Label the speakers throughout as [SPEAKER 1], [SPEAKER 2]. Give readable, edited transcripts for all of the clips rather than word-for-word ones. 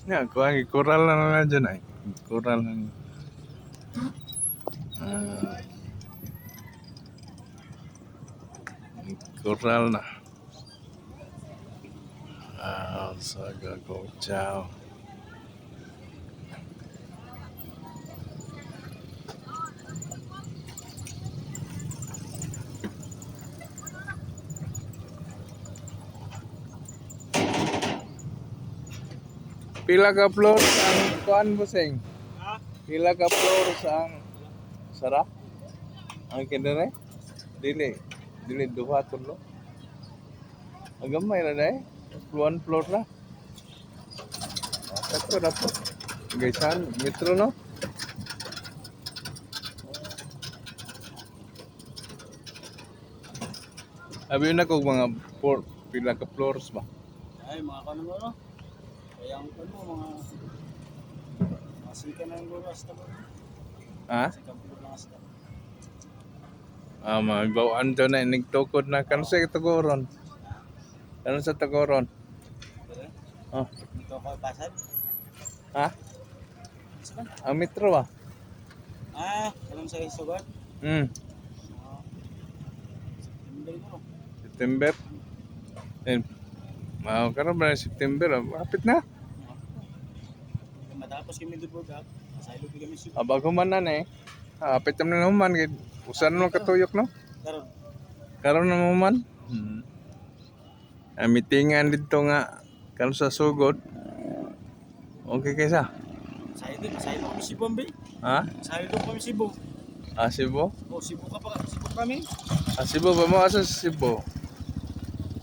[SPEAKER 1] Ya, kural na lang dyan ay. Kural na. Ah, kural na. Saga ko, ciao. Pila ka floor ang kuan busing?
[SPEAKER 2] Ha?
[SPEAKER 1] Pila ka floor ang sara? Ang kinere? Dili. Dili duha tulo. Agamay na dai. One floor na. Sakto na po. Gaysan, metro no? Abi na kog mga pila ka floors ba?
[SPEAKER 2] Ay, mga kanon mo, no? Kaya ang ano, mga masika na yung luras na ba?
[SPEAKER 1] Ha?
[SPEAKER 2] Masika po lang asta.
[SPEAKER 1] Mabawaan to na nagtukod na kano sa tugoron. Kano sa tugoron?
[SPEAKER 2] Pero,
[SPEAKER 1] Oh,
[SPEAKER 2] dito ako pasad.
[SPEAKER 1] ha?
[SPEAKER 2] Saan?
[SPEAKER 1] Ang metro ba?
[SPEAKER 2] Alam sa isugan?
[SPEAKER 1] Hmm,
[SPEAKER 2] Hindi mo, no?
[SPEAKER 1] September. Eh, karon ba na September? Hapit na.
[SPEAKER 2] Matapos kami dito ha. Sa ilo kami siya.
[SPEAKER 1] Bago man na eh. Hapit na naman kay usan naman katuyok no?
[SPEAKER 2] Karon,
[SPEAKER 1] Karon na man. Hmm. Meetingan dito nga kano sa sugod. Okay kaysa?
[SPEAKER 2] sa ilo kami Cebu, ambi.
[SPEAKER 1] Ha?
[SPEAKER 2] Sa ilo kami Cebu.
[SPEAKER 1] Cebu?
[SPEAKER 2] O, Cebu ka pa, Cebu kami.
[SPEAKER 1] Cebu ba mo asa sa Cebu?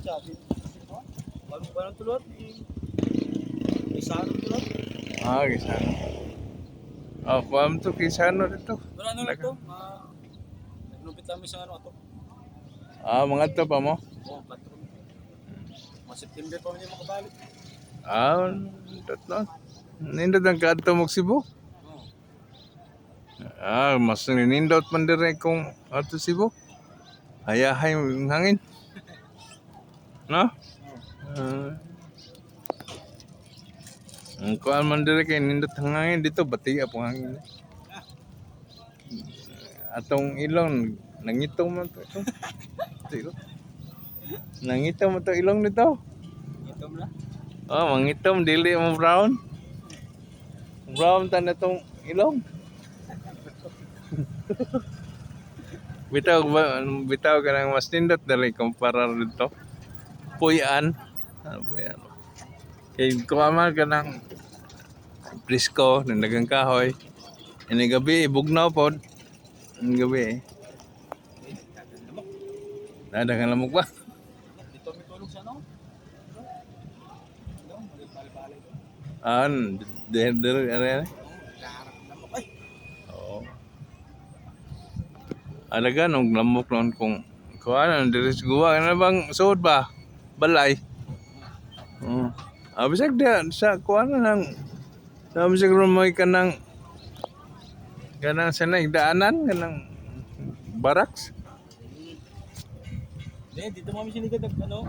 [SPEAKER 2] Sabi, Cebu. Bago ba ng tulot? Isa ng tulot.
[SPEAKER 1] Kisano. Pam to kisano dito.
[SPEAKER 2] Pero ano lang to? Naglupit kami sa ano to.
[SPEAKER 1] Mga to pa mo?
[SPEAKER 2] Oo, patron. Mga September pa hindi makabalik.
[SPEAKER 1] Tatlo. Nindot ang kadto mo Cebu.
[SPEAKER 2] Oo.
[SPEAKER 1] Mas nindot man dire kung ato Cebu. Hayahay ang hangin. No?
[SPEAKER 2] Oo.
[SPEAKER 1] Ang kuan man dire kay nindot ang hangin dito bati po hangin. Atong ilong nangitaw man to. Ito. Nangitaw mo to ilong nito.
[SPEAKER 2] Itom na.
[SPEAKER 1] Mangitom dili mo brown. Brown tan itong ilong. Bitaw ka ng mas nindot dali kumpara dito. Puyan. Ano ba yan? Kaya kumaman ka ng presko, ng dagang kahoy. Ini gabi, bugnaw po. Ini gabi. Dagang lamok ba?
[SPEAKER 2] Dito may tulog sa ano? Ano? Bali-bali to.
[SPEAKER 1] Ano?
[SPEAKER 2] Kaharap na mo kay.
[SPEAKER 1] Oo. Alaga, nung lamok noon kung ano, diris guwa. Ano bang suod ba? Balay. Oo. Bisag dia sa kuan nang sabi siguro mo kanang sanay daanan kanang baraks.
[SPEAKER 2] Dito mo kami siligad ano?